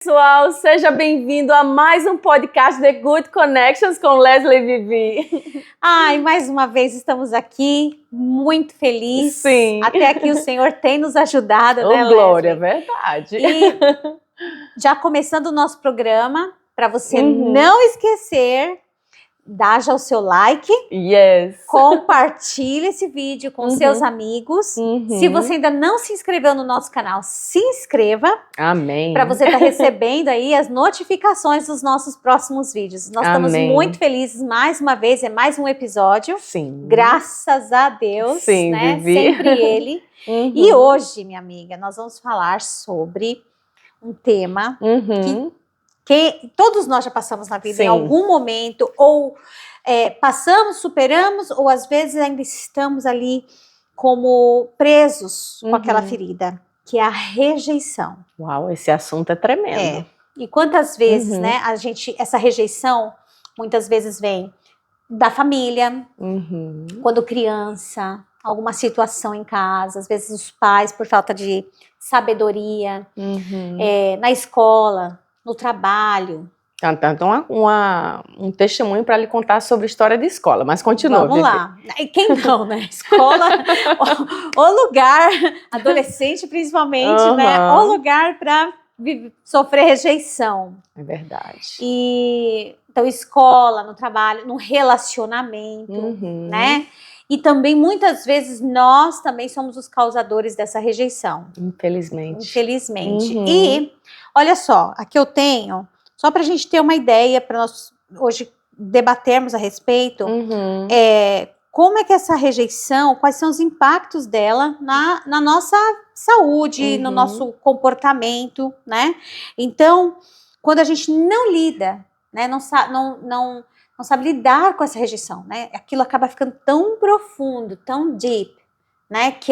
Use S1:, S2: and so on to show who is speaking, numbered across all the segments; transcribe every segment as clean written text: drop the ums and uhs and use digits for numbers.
S1: Pessoal, seja bem-vindo a mais um podcast The Good Connections com Leslie Vivi.
S2: Ai, mais uma vez estamos aqui, muito felizes.
S1: Sim.
S2: Até aqui o Senhor tem nos ajudado, né,
S1: Glória,
S2: Leslie?
S1: verdade.
S2: E já começando o nosso programa, para você não esquecer, dá já o seu like,
S1: Yes.
S2: compartilhe esse vídeo com seus amigos. Se você ainda não se inscreveu no nosso canal, se inscreva.
S1: Amém.
S2: Para você estar recebendo aí as notificações dos nossos próximos vídeos. Nós estamos muito felizes, mais uma vez, é mais um episódio.
S1: Sim.
S2: Graças a Deus,
S1: sim,
S2: né?
S1: Vivi.
S2: Sempre Ele. E hoje, minha amiga, nós vamos falar sobre um tema que todos nós já passamos na vida,
S1: Sim.
S2: em algum momento, ou passamos, superamos, ou às vezes ainda estamos ali como presos com aquela ferida, que é a rejeição.
S1: Uau, esse assunto é tremendo.
S2: E quantas vezes, né, essa rejeição, muitas vezes vem da família, quando criança, alguma situação em casa, às vezes os pais por falta de sabedoria, na escola, no trabalho.
S1: Então, um testemunho para lhe contar sobre história de escola, mas continua.
S2: Vamos lá. E quem não, né? Escola, o lugar, adolescente principalmente, né? O lugar para sofrer rejeição.
S1: É verdade.
S2: Então, escola, no trabalho, no relacionamento, né? E também, muitas vezes, nós também somos os causadores dessa rejeição.
S1: Infelizmente.
S2: Infelizmente. E, olha só, aqui eu tenho, só para a gente ter uma ideia, para nós hoje debatermos a respeito, como é que essa rejeição, quais são os impactos dela na nossa saúde, no nosso comportamento, né? Então, quando a gente não lida, né, não sabe lidar com essa rejeição, né? Aquilo acaba ficando tão profundo, tão deep, né? Que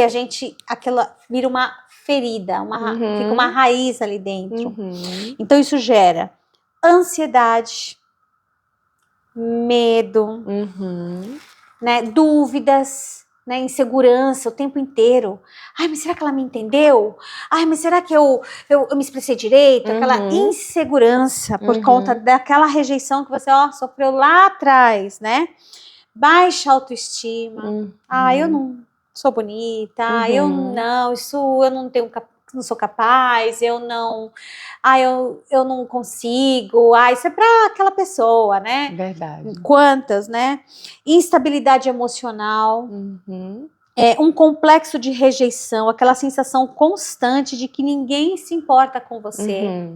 S2: aquilo vira uma ferida, fica uma raiz ali dentro. Então isso gera ansiedade, medo, né? Dúvidas, né? Insegurança o tempo inteiro. Ai, mas será que ela me entendeu? Ai, mas será que eu me expressei direito? Aquela insegurança por conta daquela rejeição que você sofreu lá atrás, né? Baixa autoestima. Eu não sou bonita. Eu não sou capaz. Eu não consigo. Isso é para aquela pessoa, né?
S1: Verdade.
S2: Quantas, né? Instabilidade emocional. Um complexo de rejeição, aquela sensação constante de que ninguém se importa com você,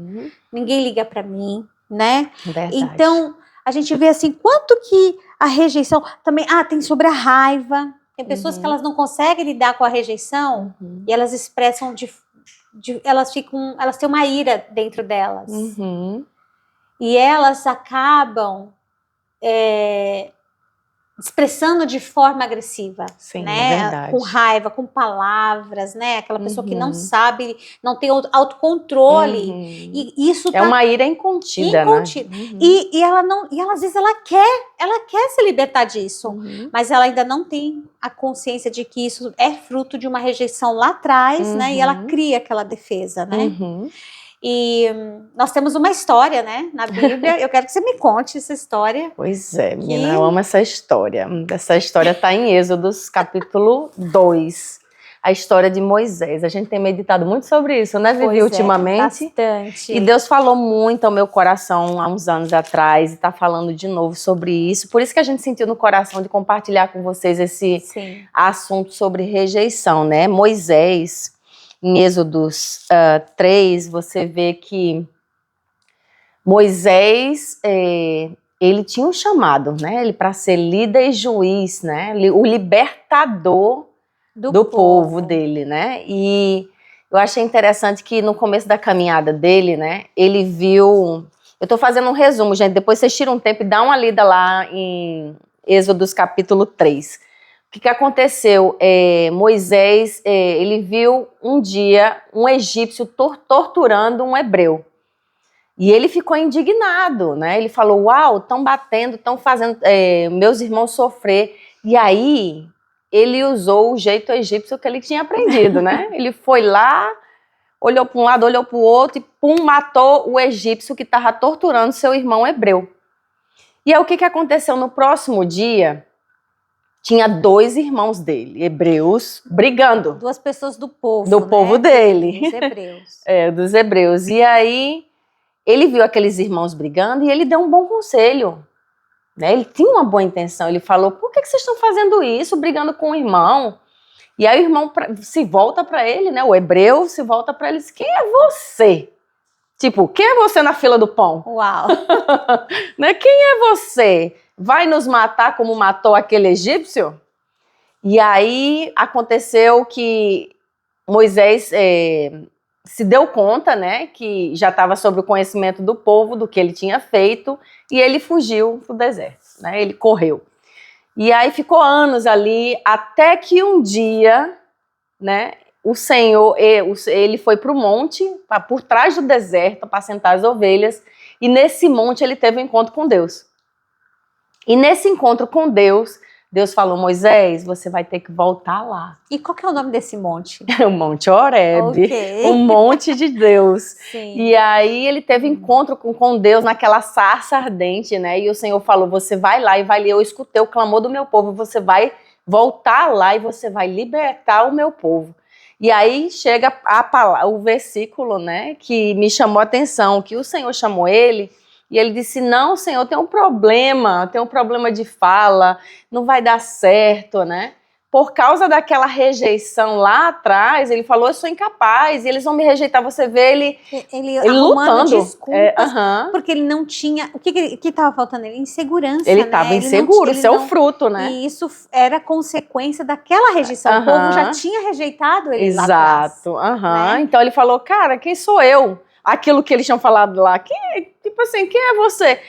S2: ninguém liga para mim, né?
S1: Verdade.
S2: Então, a gente vê assim, quanto que a rejeição também, tem sobre a raiva. Tem pessoas que elas não conseguem lidar com a rejeição e elas expressam elas têm uma ira dentro delas. E elas acabam expressando de forma agressiva,
S1: sim,
S2: né?
S1: É verdade.
S2: Com raiva, com palavras, né? Aquela pessoa que não sabe, não tem autocontrole. E isso
S1: é uma ira incontida, né?
S2: E ela não, e ela, às vezes ela quer se libertar disso, mas ela ainda não tem a consciência de que isso é fruto de uma rejeição lá atrás, né? E ela cria aquela defesa, né? E nós temos uma história, né, na Bíblia. Eu quero que você me conte essa história.
S1: Pois é, menina, eu amo essa história. Essa história está em Êxodos, capítulo 2. A história de Moisés. A gente tem meditado muito sobre isso, né, Vivi, ultimamente?
S2: Bastante.
S1: E Deus falou muito ao meu coração há uns anos atrás e está falando de novo sobre isso. Por isso que a gente sentiu no coração de compartilhar com vocês esse assunto sobre rejeição, né? Moisés... Em Êxodos 3, você vê que Moisés, ele tinha um chamado, né? Ele para ser líder e juiz, né? O libertador do povo dele, né? E eu achei interessante que no começo da caminhada dele, né? Ele viu... Eu estou fazendo um resumo, gente. Depois vocês tiram um tempo e dá uma lida lá em Êxodos capítulo 3. O que aconteceu? Moisés, ele viu um dia um egípcio torturando um hebreu. E ele ficou indignado, né? Ele falou, uau, estão batendo, estão fazendo meus irmãos sofrer. E aí, ele usou o jeito egípcio que ele tinha aprendido, né? Ele foi lá, olhou para um lado, olhou para o outro e pum, matou o egípcio que estava torturando seu irmão hebreu. E aí o que aconteceu no próximo dia? Tinha 2 irmãos dele, hebreus, brigando.
S2: 2 pessoas do povo,
S1: do povo dele.
S2: Dos hebreus.
S1: Dos hebreus. E aí ele viu aqueles irmãos brigando e ele deu um bom conselho. Né? Ele tinha uma boa intenção. Ele falou, por que vocês estão fazendo isso, brigando com o irmão? E aí o irmão se volta para ele, né? O hebreu se volta para ele e diz, quem é você? Tipo, quem é você na fila do pão?
S2: Uau!
S1: Né? Quem é você? Vai nos matar como matou aquele egípcio? E aí aconteceu que Moisés se deu conta, né, que já estava sob o conhecimento do povo, do que ele tinha feito, e ele fugiu para o deserto, né, ele correu. E aí ficou anos ali, até que um dia, né, o Senhor, ele foi para o monte, por trás do deserto, para apacentar as ovelhas, e nesse monte ele teve um encontro com Deus. E nesse encontro com Deus, Deus falou, Moisés, você vai ter que voltar lá.
S2: E qual que é o nome desse monte?
S1: O Monte Horebe, o monte de Deus.
S2: Sim.
S1: E aí ele teve encontro com Deus naquela sarça ardente, né? E o Senhor falou, você vai lá e vai, eu escutei o clamor do meu povo, você vai voltar lá e você vai libertar o meu povo. E aí chega o versículo, né, que me chamou a atenção, que o Senhor chamou ele, e ele disse, não, Senhor, tem um problema de fala, não vai dar certo, né? Por causa daquela rejeição lá atrás, ele falou, eu sou incapaz, e eles vão me rejeitar, você vê ele lutando.
S2: Desculpas, porque ele não tinha, o que estava faltando? Ele insegurança,
S1: ele estava inseguro, isso é o fruto, né?
S2: E isso era consequência daquela rejeição, o povo já tinha rejeitado ele lá atrás.
S1: Exato, né? Então ele falou, cara, quem sou eu? Aquilo que eles tinham falado lá, quem é você?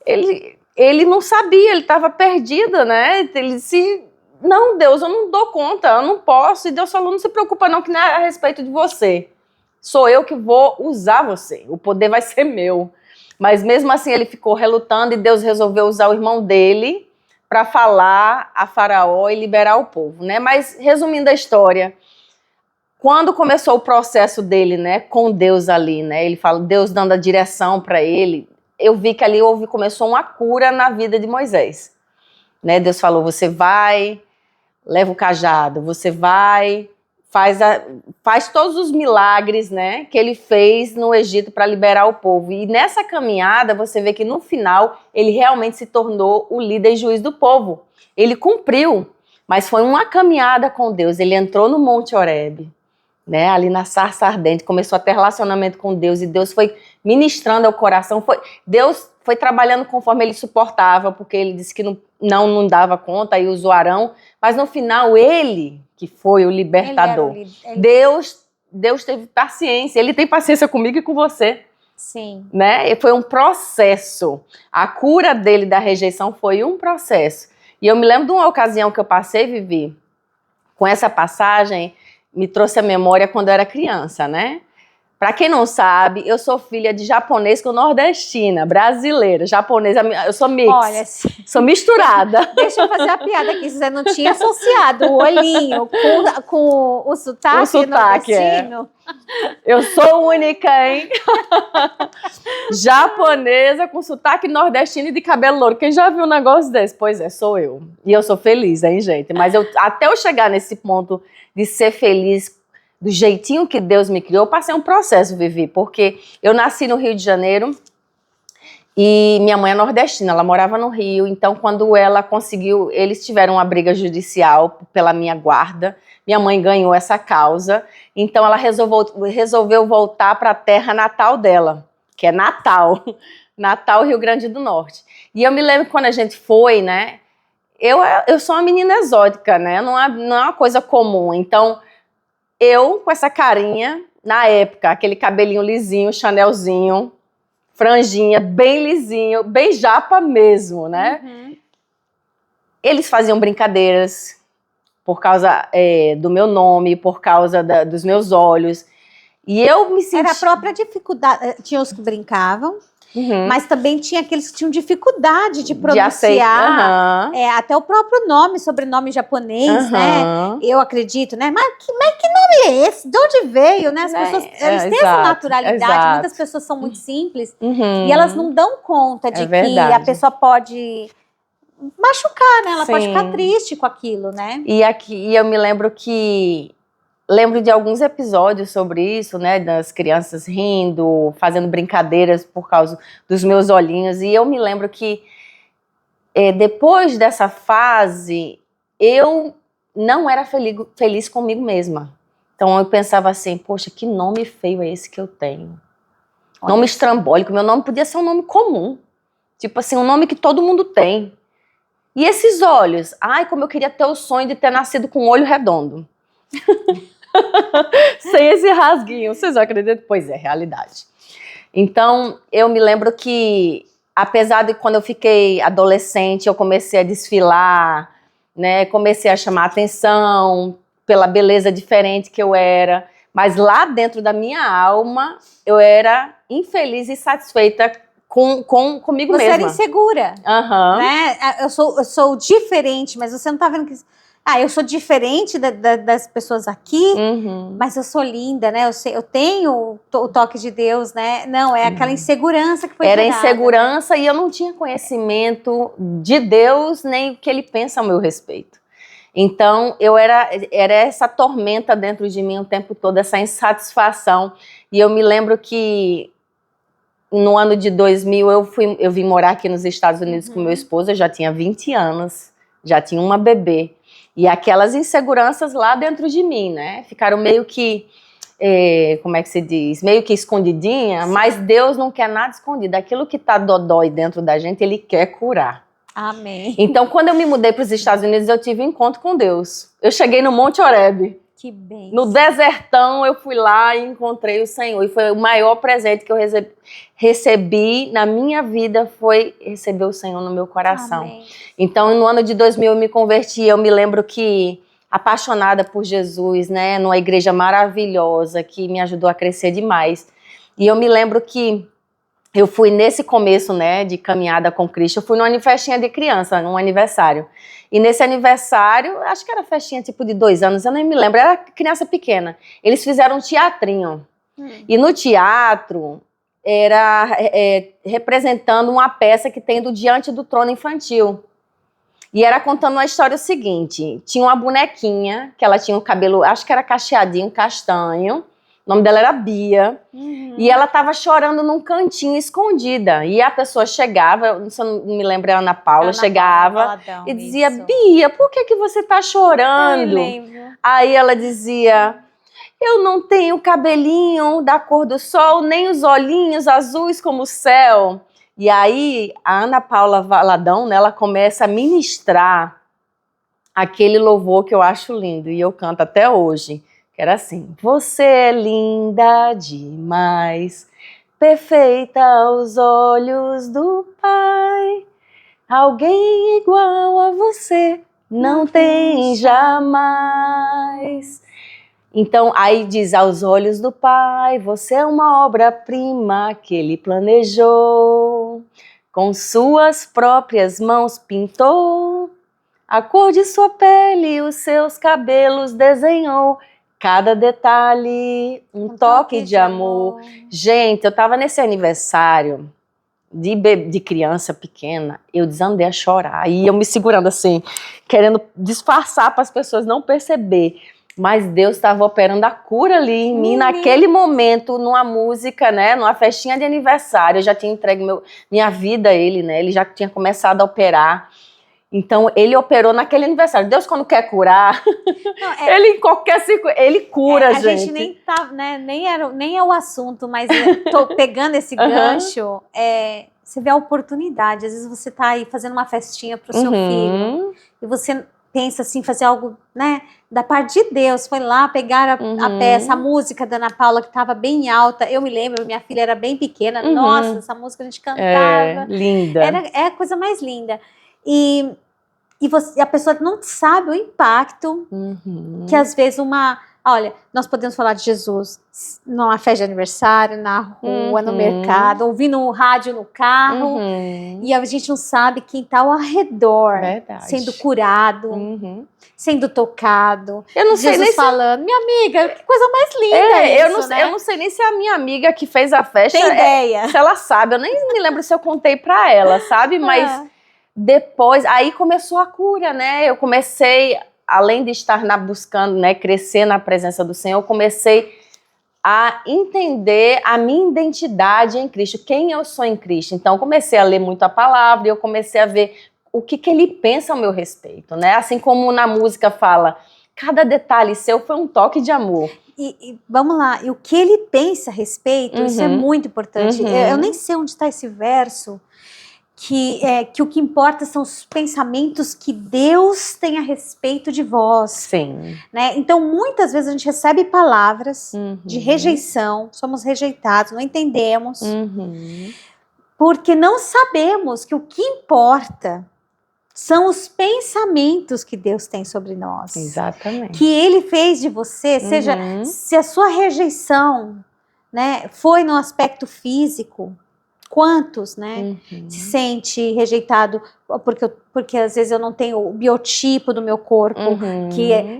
S1: Ele não sabia, ele estava perdido, né? Ele disse, não, Deus, eu não dou conta, eu não posso. E Deus falou, não se preocupa não, que não é a respeito de você. Sou eu que vou usar você, o poder vai ser meu. Mas mesmo assim ele ficou relutando e Deus resolveu usar o irmão dele para falar a Faraó e liberar o povo, né? Mas resumindo a história, quando começou o processo dele, né, com Deus ali, né, ele fala, Deus dando a direção para ele, eu vi que ali começou uma cura na vida de Moisés, né, Deus falou, você vai, leva o cajado, você vai, faz todos os milagres, né, que ele fez no Egito para liberar o povo, e nessa caminhada você vê que no final ele realmente se tornou o líder e juiz do povo, ele cumpriu, mas foi uma caminhada com Deus, ele entrou no Monte Horebe, né, ali na sarça ardente, começou a ter relacionamento com Deus, e Deus foi ministrando ao coração, Deus foi trabalhando conforme ele suportava, porque ele disse que não dava conta, e usou Arão, mas no final ele que foi o libertador. Deus teve paciência, ele tem paciência comigo e com você.
S2: Sim.
S1: Né? E foi um processo, a cura dele da rejeição foi um processo. E eu me lembro de uma ocasião que eu passei, Vivi, com essa passagem, me trouxe à memória quando eu era criança, né? Pra quem não sabe, eu sou filha de japonês com nordestina, brasileira, japonesa, eu sou mix,
S2: olha,
S1: sou misturada.
S2: Deixa eu fazer a piada aqui, você não tinha associado o olhinho com o sotaque nordestino?
S1: Eu sou única, hein? Japonesa com sotaque nordestino e de cabelo louro. Quem já viu um negócio desse? Pois é, sou eu. E eu sou feliz, hein, gente? Mas até eu chegar nesse ponto de ser feliz do jeitinho que Deus me criou, eu passei um processo, Vivi, porque eu nasci no Rio de Janeiro e minha mãe é nordestina, ela morava no Rio, então quando ela conseguiu, eles tiveram uma briga judicial pela minha guarda, minha mãe ganhou essa causa, então ela resolveu voltar para a terra natal dela, que é Natal, Rio Grande do Norte. E eu me lembro que quando a gente foi, né, eu sou uma menina exótica, né, não é uma coisa comum, então eu com essa carinha, na época, aquele cabelinho lisinho, chanelzinho, franjinha, bem lisinho, bem japa mesmo, né? Uhum. Eles faziam brincadeiras por causa do meu nome, por causa dos meus olhos. E eu me senti...
S2: Era a própria dificuldade. Tinha os que brincavam, Mas também tinha aqueles que tinham dificuldade de pronunciar. Até o próprio nome, sobrenome japonês, né? Eu acredito, né? Mas que nome é esse? De onde veio, né? As pessoas, eles têm essa naturalidade. Muitas pessoas são muito simples e elas não dão conta de que a pessoa pode machucar, né? Ela pode ficar triste com aquilo, né?
S1: E eu me lembro Lembro de alguns episódios sobre isso, né, das crianças rindo, fazendo brincadeiras por causa dos meus olhinhos, e eu me lembro que depois dessa fase, eu não era feliz comigo mesma. Então eu pensava assim, poxa, que nome feio é esse que eu tenho? Nome estrambólico, meu nome podia ser um nome comum, tipo assim, um nome que todo mundo tem. E esses olhos? Ai, como eu queria ter o sonho de ter nascido com um olho redondo. Sem esse rasguinho, vocês acreditam? Pois é, realidade. Então, eu me lembro que, apesar de quando eu fiquei adolescente, eu comecei a desfilar, né? Comecei a chamar atenção pela beleza diferente que eu era, mas lá dentro da minha alma, eu era infeliz e satisfeita comigo mesma.
S2: Você era insegura, né? Eu sou diferente, mas você não tá vendo que... eu sou diferente das pessoas aqui, mas eu sou linda, né? Eu tenho o toque de Deus, né? Não, é aquela insegurança que foi gerada.
S1: Era insegurança, né? E eu não tinha conhecimento de Deus, nem o que Ele pensa a meu respeito. Então, era essa tormenta dentro de mim o tempo todo, essa insatisfação. E eu me lembro que no ano de 2000 eu vim morar aqui nos Estados Unidos com meu esposo, eu já tinha 20 anos, já tinha uma bebê. E aquelas inseguranças lá dentro de mim, né? Ficaram meio que, como é que se diz? Meio que escondidinha, mas Deus não quer nada escondido. Aquilo que tá dodói dentro da gente, Ele quer curar.
S2: Amém.
S1: Então, quando eu me mudei para os Estados Unidos, eu tive um encontro com Deus. Eu cheguei no Monte Horebe.
S2: Que bem.
S1: No desertão, eu fui lá e encontrei o Senhor. E foi o maior presente que eu recebi na minha vida, foi receber o Senhor no meu coração.
S2: Amém.
S1: Então, no ano de 2000, eu me converti. Eu me lembro que, apaixonada por Jesus, né, numa igreja maravilhosa, que me ajudou a crescer demais. E eu me lembro que eu fui nesse começo, né, de caminhada com Cristo, eu fui numa festinha de criança, num aniversário. E nesse aniversário, acho que era festinha tipo de 2 anos, eu nem me lembro, era criança pequena. Eles fizeram um teatrinho. E no teatro, era representando uma peça que tem do Diante do Trono Infantil. E era contando uma história o seguinte, tinha uma bonequinha, que ela tinha um cabelo, acho que era cacheadinho, castanho, o nome dela era Bia, e ela estava chorando num cantinho escondida. E a pessoa chegava, se eu não me lembro, a Ana Paula chegava e dizia, Bia, por que você está chorando?
S2: Eu lembro.
S1: Aí ela dizia, eu não tenho cabelinho da cor do sol, nem os olhinhos azuis como o céu. E aí a Ana Paula Valadão, né, ela começa a ministrar aquele louvor que eu acho lindo, e eu canto até hoje. Era assim, você é linda demais, perfeita aos olhos do Pai. Alguém igual a você não tem jamais. Então, aí diz, aos olhos do Pai, você é uma obra-prima que Ele planejou. Com suas próprias mãos pintou, a cor de sua pele e os seus cabelos desenhou. Cada detalhe, um toque de amor. Gente, eu tava nesse aniversário de criança pequena, eu desandei a chorar. E eu me segurando assim, querendo disfarçar para as pessoas não perceber. Mas Deus estava operando a cura ali em mim, naquele momento, numa música, né, numa festinha de aniversário. Eu já tinha entregue minha vida a Ele, né, Ele já tinha começado a operar. Então, Ele operou naquele aniversário. Deus, quando quer curar, Ele em qualquer circunstância, Ele cura, gente.
S2: A gente nem tá, né, nem é o assunto, mas eu tô pegando esse gancho. Você vê a oportunidade. Às vezes você tá aí fazendo uma festinha pro seu filho e você pensa assim, fazer algo, né, da parte de Deus. Foi lá pegar a peça, a música da Ana Paula, que estava bem alta. Eu me lembro, minha filha era bem pequena. Nossa, essa música a gente cantava.
S1: Linda.
S2: É a coisa mais linda. E a pessoa não sabe o impacto que às vezes uma Olha, nós podemos falar de Jesus numa festa de aniversário, na rua, no mercado, ouvindo um rádio no carro, e a gente não sabe quem está ao redor, sendo curado, sendo tocado.
S1: Eu não sei nem
S2: falando, minha amiga, que coisa mais linda isso,
S1: eu não sei nem se a minha amiga que fez a festa
S2: tem ideia.
S1: Se ela sabe, eu nem me lembro se eu contei pra ela, sabe? Mas depois, aí começou a cura, né? Eu comecei, além de estar buscando, né, crescer na presença do Senhor, eu comecei a entender a minha identidade em Cristo, quem eu sou em Cristo. Então, eu comecei a ler muito a palavra e eu comecei a ver o que ele pensa ao meu respeito, né? Assim como na música fala, cada detalhe seu foi um toque de amor.
S2: E vamos lá, e o que ele pensa a respeito, isso é muito importante. Eu nem sei onde está esse verso, que o que importa são os pensamentos que Deus tem a respeito de vós.
S1: Sim.
S2: Né? Então, muitas vezes a gente recebe palavras de rejeição, somos rejeitados, não entendemos, porque não sabemos que o que importa são os pensamentos que Deus tem sobre nós.
S1: Exatamente.
S2: Que Ele fez de você, seja se a sua rejeição, né, foi no aspecto físico. Quantos, né, se sente rejeitado porque às vezes eu não tenho o biotipo do meu corpo,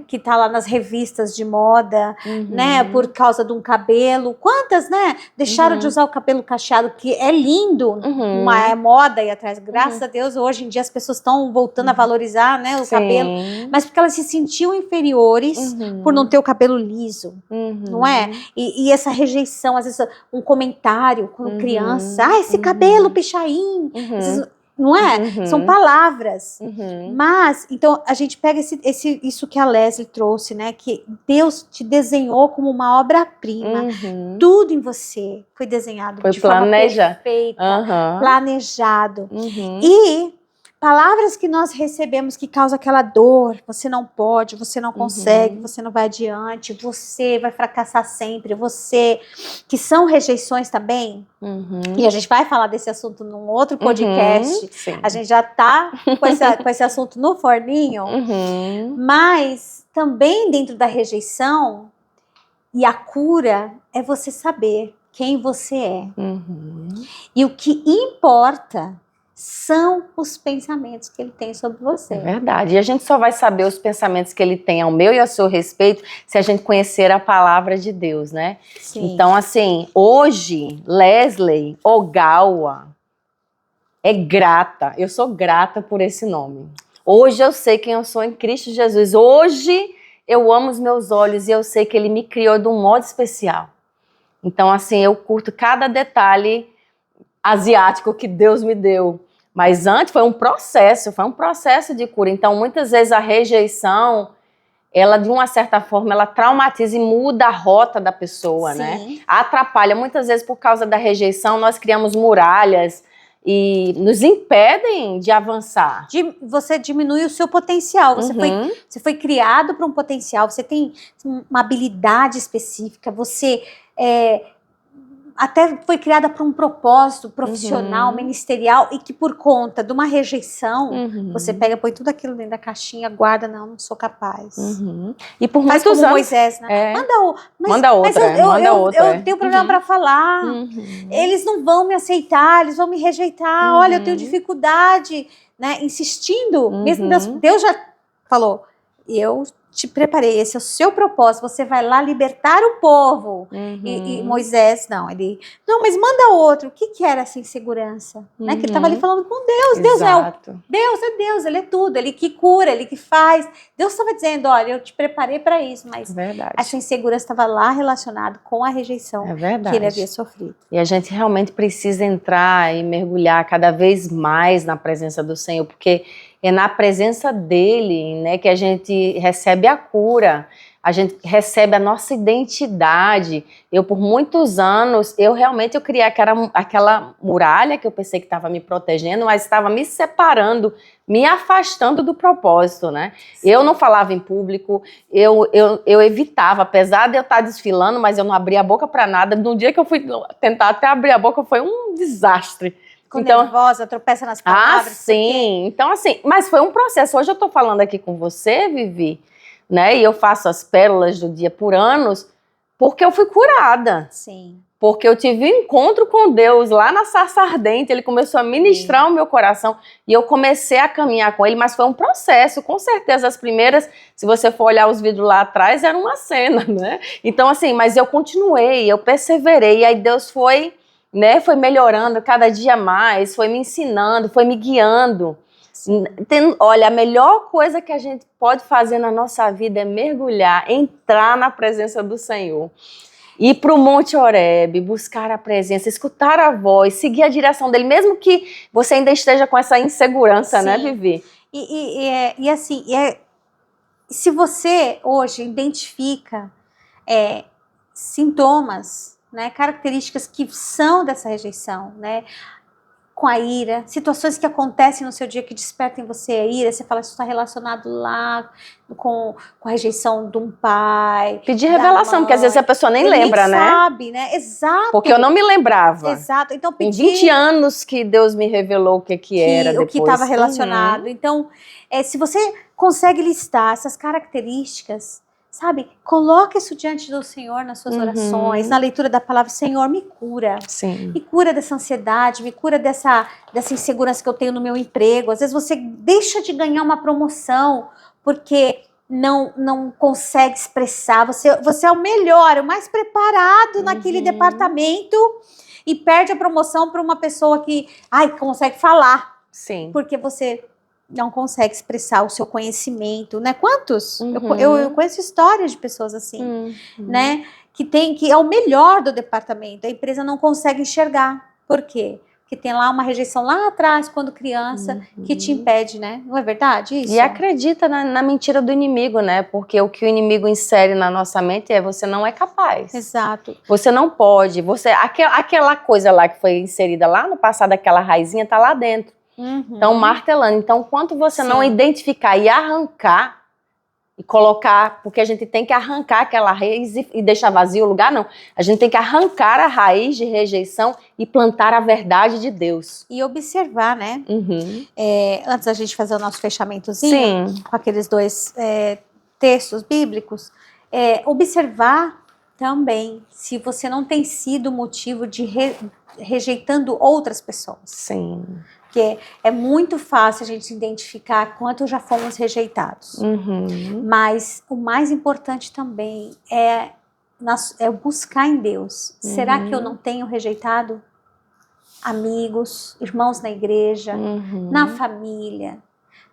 S2: que tá lá nas revistas de moda, né, por causa de um cabelo. Quantas, né, deixaram de usar o cabelo cacheado, que é lindo, uma moda aí atrás. Graças a Deus, hoje em dia as pessoas estão voltando a valorizar, né, o cabelo, mas porque elas se sentiam inferiores por não ter o cabelo liso, não é? E essa rejeição, às vezes um comentário quando criança, esse cabelo pichain, não é? São palavras. Mas, então, a gente pega isso que a Leslie trouxe, né? Que Deus te desenhou como uma obra-prima. Tudo em você foi desenhado de forma perfeita, planejado. E palavras que nós recebemos que causam aquela dor, você não pode, você não consegue, você não vai adiante, você vai fracassar sempre, que são rejeições também. E a gente vai falar desse assunto num outro podcast. A gente já tá com esse assunto no forninho. Mas também dentro da rejeição e a cura é você saber quem você é. E o que importa são os pensamentos que ele tem sobre você.
S1: É verdade. E a gente só vai saber os pensamentos que ele tem ao meu e ao seu respeito se a gente conhecer a palavra de Deus, né? Então, assim, hoje, Leslie Ogawa é grata. Eu sou grata por esse nome. Hoje eu sei quem eu sou em Cristo Jesus. Hoje eu amo os meus olhos e eu sei que ele me criou de um modo especial. Então, assim, eu curto cada detalhe asiático que Deus me deu. Mas antes foi um processo de cura. Então, muitas vezes a rejeição, ela de uma certa forma, ela traumatiza e muda a rota da pessoa, né? Atrapalha. Muitas vezes por causa da rejeição, nós criamos muralhas e nos impedem de avançar.
S2: Você diminui o seu potencial. Você foi criado para um potencial, você tem uma habilidade específica, você até foi criada para um propósito profissional, ministerial, e que por conta de uma rejeição, você pega, põe tudo aquilo dentro da caixinha, guarda, não sou capaz.
S1: E por
S2: Faz
S1: muitos
S2: como
S1: anos,
S2: Moisés, né?
S1: Manda outra.
S2: Eu tenho problema para falar, eles não vão me aceitar, eles vão me rejeitar, olha, eu tenho dificuldade, né? Insistindo, mesmo Deus já falou, eu te preparei, esse é o seu propósito, você vai lá libertar o povo. E Moisés, não, mas manda outro. O que era essa insegurança? Né? Que ele estava ali falando com Deus. Deus é Deus, ele é tudo, ele que cura, ele que faz. Deus estava dizendo, olha, eu te preparei para isso, mas essa insegurança estava lá relacionada com a rejeição que ele havia sofrido.
S1: E a gente realmente precisa entrar e mergulhar cada vez mais na presença do Senhor, porque é na presença dele, né, que a gente recebe a cura, a gente recebe a nossa identidade. Eu, por muitos anos, eu criei aquela muralha que eu pensei que estava me protegendo, mas estava me separando, me afastando do propósito, né? Eu não falava em público, eu evitava, apesar de eu estar desfilando, mas eu não abria a boca para nada. No dia que eu fui tentar até abrir a boca, foi um desastre.
S2: Ficou nervosa, tropeça nas palavras.
S1: Sim. Então, assim, mas foi um processo. Hoje eu tô falando aqui com você, Vivi, né? E eu faço as pérolas do dia por anos, porque eu fui curada.
S2: Sim.
S1: Porque eu tive um encontro com Deus lá na Sarça Ardente, ele começou a ministrar o meu coração e eu comecei a caminhar com ele, mas foi um processo, com certeza as primeiras, se você for olhar os vídeos lá atrás, era uma cena, né? Então assim, mas eu continuei, eu perseverei, e aí Deus foi, né, foi melhorando cada dia mais, foi me ensinando, foi me guiando. Olha, a melhor coisa que a gente pode fazer na nossa vida é mergulhar, entrar na presença do Senhor. Ir para o Monte Horebe, buscar a presença, escutar a voz, seguir a direção dele, mesmo que você ainda esteja com essa insegurança, né, Vivi?
S2: E assim, se você hoje identifica sintomas, né, características que são dessa rejeição, né, com a ira, situações que acontecem no seu dia que despertam em você a ira, você fala, isso está relacionado lá com a rejeição de um pai.
S1: Pedir revelação, porque às vezes a pessoa nem lembra,
S2: nem
S1: né?
S2: sabe, né? Exato.
S1: Porque eu não me lembrava.
S2: Exato. Então,
S1: em 20 anos que Deus me revelou o que era depois.
S2: O que estava relacionado. Então, se você consegue listar essas características, sabe? Coloque isso diante do Senhor nas suas orações, na leitura da palavra. Senhor, me cura.
S1: Sim.
S2: Me cura dessa ansiedade, me cura dessa insegurança que eu tenho no meu emprego. Às vezes você deixa de ganhar uma promoção porque não consegue expressar. Você é o melhor, o mais preparado naquele departamento e perde a promoção para uma pessoa que consegue falar.
S1: Sim.
S2: Porque você não consegue expressar o seu conhecimento, né? Quantos? Eu conheço histórias de pessoas assim, né? Que é o melhor do departamento, a empresa não consegue enxergar. Por quê? Porque tem lá uma rejeição lá atrás, quando criança, que te impede, né? Não é verdade isso?
S1: E acredita na mentira do inimigo, né? Porque o que o inimigo insere na nossa mente é você não é capaz.
S2: Exato.
S1: Você não pode. Aquela coisa lá que foi inserida lá no passado, aquela raizinha, tá lá dentro. Então, martelando. Então, quanto você não identificar e arrancar e colocar, porque a gente tem que arrancar aquela raiz e deixar vazio o lugar, não. A gente tem que arrancar a raiz de rejeição e plantar a verdade de Deus.
S2: E observar, né? Antes da gente fazer o nosso fechamentozinho, com aqueles 2 textos bíblicos, observar também se você não tem sido motivo de rejeitando outras pessoas.
S1: Sim.
S2: Porque é muito fácil a gente identificar quanto já fomos rejeitados. Mas o mais importante também é buscar em Deus. Será que eu não tenho rejeitado amigos, irmãos na igreja, na família,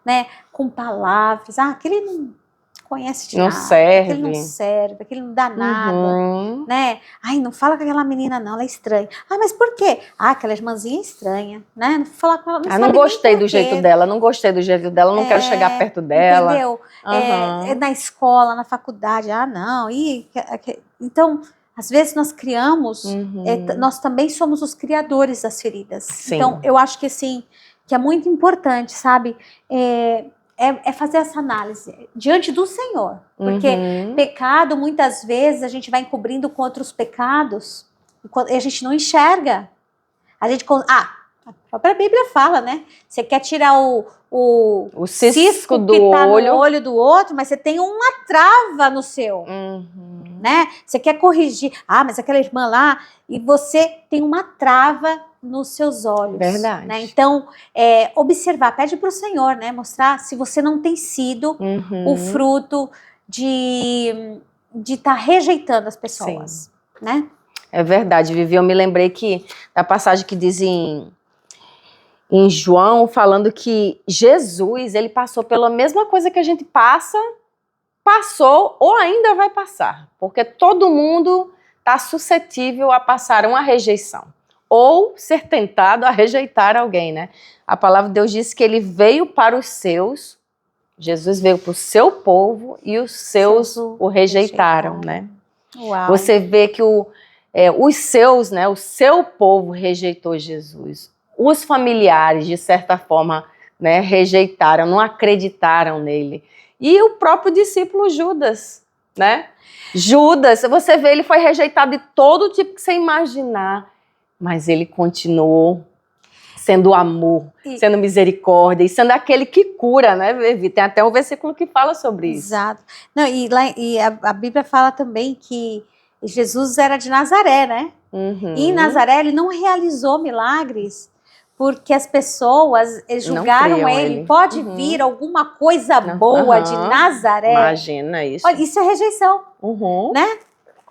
S2: né? Com palavras. Aquele não conhece de nada. Aquele não serve, aquele não dá nada, né? Ai, não fala com aquela menina não, ela é estranha. Ah, mas por quê? Aquela irmãzinha é estranha, né? Não vou falar com ela,
S1: não gostei do jeito dela, não quero chegar perto dela.
S2: Entendeu? Na escola, na faculdade, não. Então, às vezes nós criamos, nós também somos os criadores das feridas.
S1: Sim.
S2: Então, eu acho que assim, que é muito importante, sabe? É fazer essa análise diante do Senhor. Porque pecado, muitas vezes, a gente vai encobrindo com outros pecados e a gente não enxerga. A própria Bíblia fala, né? Você quer tirar o cisco
S1: do
S2: que tá
S1: olho.
S2: No olho do outro, mas você tem uma trava no seu. Né? Você quer corrigir. Mas aquela irmã lá, e você tem uma trava nos seus olhos.
S1: Verdade.
S2: Né? Então, observar, pede para o Senhor, né? Mostrar se você não tem sido o fruto de estar rejeitando as pessoas. Né?
S1: É verdade, Vivi. Eu me lembrei da passagem que diz em João, falando que Jesus, ele passou pela mesma coisa que a gente passou ou ainda vai passar. Porque todo mundo está suscetível a passar uma rejeição. Ou ser tentado a rejeitar alguém, né? A palavra de Deus diz que ele veio para os seus, Jesus veio para o seu povo e os seus o rejeitaram, né?
S2: Uau.
S1: Você vê que os seus, né? O seu povo rejeitou Jesus. Os familiares, de certa forma, né, rejeitaram, não acreditaram nele. E o próprio discípulo Judas, né? Judas, você vê, ele foi rejeitado de todo tipo que você imaginar. Mas ele continuou sendo amor, sendo misericórdia e sendo aquele que cura, né, Vivi? Tem até um versículo que fala sobre isso.
S2: Exato. Não, e a Bíblia fala também que Jesus era de Nazaré, né? E em Nazaré ele não realizou milagres porque as pessoas julgaram ele. Pode vir alguma coisa boa de Nazaré.
S1: Imagina isso.
S2: Olha, isso é rejeição, né?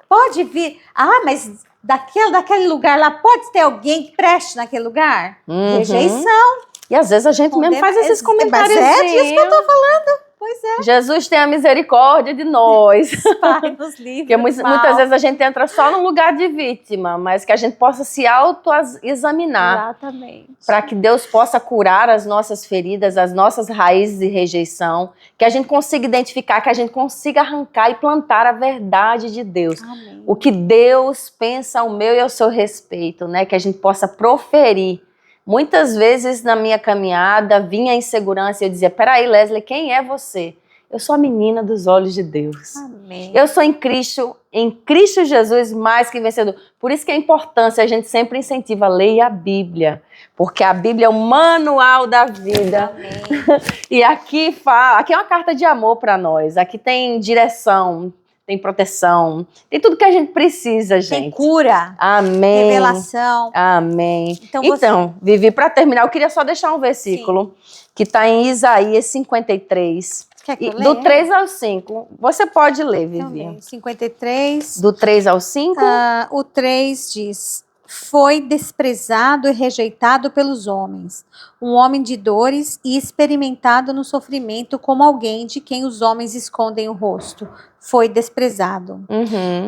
S2: Pode vir. Ah, mas daquele lugar lá pode ter alguém que preste naquele lugar? Rejeição.
S1: E às vezes a gente mesmo faz esses comentários.
S2: Mas é disso que eu tô falando. Pois é.
S1: Jesus tenha misericórdia de nós.
S2: Pai, nos livre.
S1: Porque muitas vezes a gente entra só no lugar de vítima, mas que a gente possa se autoexaminar.
S2: Exatamente.
S1: Para que Deus possa curar as nossas feridas, as nossas raízes de rejeição, que a gente consiga identificar, que a gente consiga arrancar e plantar a verdade de Deus.
S2: Amém.
S1: O que Deus pensa ao meu e ao seu respeito, né? Que a gente possa proferir. Muitas vezes na minha caminhada vinha a insegurança e eu dizia, peraí, Leslie, quem é você? Eu sou a menina dos olhos de Deus.
S2: Amém.
S1: Eu sou em Cristo Jesus mais que vencedor. Por isso que a importância, a gente sempre incentiva, leia a Bíblia. Porque a Bíblia é o manual da vida.
S2: Amém.
S1: E aqui é uma carta de amor para nós. Aqui tem direção, tem proteção, tem tudo que a gente precisa, gente.
S2: Tem cura.
S1: Amém.
S2: Revelação.
S1: Amém. Então, Vivi, para terminar, eu queria só deixar um versículo que está em Isaías 53.
S2: Quer que eu
S1: do
S2: leia?
S1: 3 ao 5. Você pode ler, Vivi.
S2: Então, 53.
S1: Do 3 ao 5?
S2: O 3 diz: foi desprezado e rejeitado pelos homens, um homem de dores e experimentado no sofrimento como alguém de quem os homens escondem o rosto. Foi desprezado.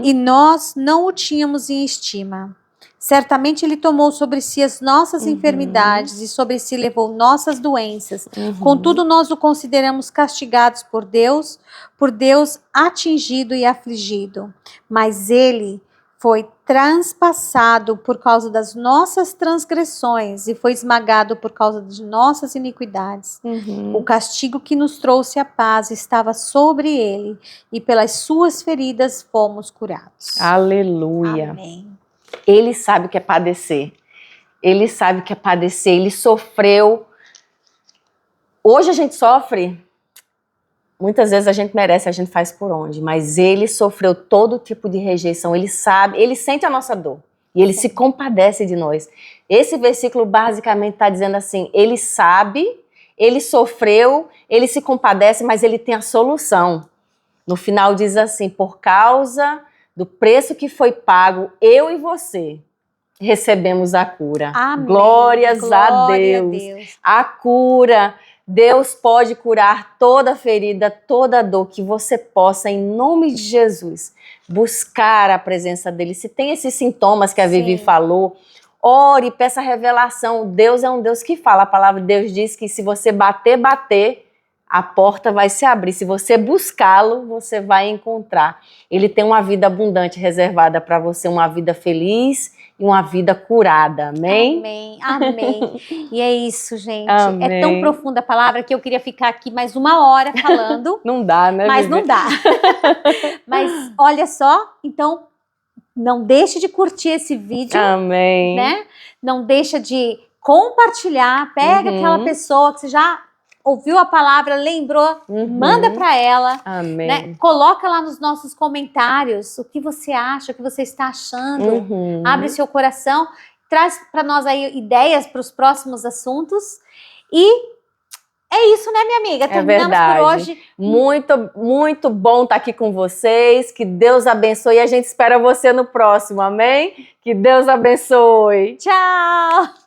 S2: E nós não o tínhamos em estima. Certamente ele tomou sobre si as nossas enfermidades e sobre si levou nossas doenças. Contudo, nós o consideramos castigados por Deus atingido e afligido. Mas ele foi transpassado por causa das nossas transgressões e foi esmagado por causa de nossas iniquidades. O castigo que nos trouxe a paz estava sobre ele e pelas suas feridas fomos curados.
S1: Aleluia.
S2: Amém.
S1: Ele sabe o que é padecer. Ele sabe o que é padecer. Ele sofreu. Hoje a gente sofre. Muitas vezes a gente merece, a gente faz por onde. Mas ele sofreu todo tipo de rejeição. Ele sabe, ele sente a nossa dor. E ele se compadece de nós. Esse versículo basicamente está dizendo assim, ele sabe, ele sofreu, ele se compadece, mas ele tem a solução. No final diz assim, por causa do preço que foi pago, eu e você recebemos a cura.
S2: Amém.
S1: Glória a Deus. A cura. Deus pode curar toda ferida, toda dor, que você possa, em nome de Jesus, buscar a presença dele. Se tem esses sintomas que a Vivi falou, ore, peça revelação. Deus é um Deus que fala. A palavra de Deus diz que se você bater, a porta vai se abrir. Se você buscá-lo, você vai encontrar. Ele tem uma vida abundante reservada para você, uma vida feliz e uma vida curada. Amém?
S2: Amém, amém. E é isso, gente.
S1: Amém.
S2: É tão profunda a palavra que eu queria ficar aqui mais 1 hora falando.
S1: Não dá, né?
S2: Mas não dá. Mas olha só, então não deixe de curtir esse vídeo.
S1: Amém.
S2: Né? Não deixa de compartilhar. Pega aquela pessoa que você já ouviu a palavra, lembrou, manda para ela.
S1: Amém.
S2: Né? Coloca lá nos nossos comentários o que você acha, o que você está achando. Abre seu coração, traz para nós aí ideias para os próximos assuntos. E é isso, né, minha amiga? Terminamos por hoje.
S1: Muito, muito bom estar aqui com vocês. Que Deus abençoe e a gente espera você no próximo, amém? Que Deus abençoe.
S2: Tchau!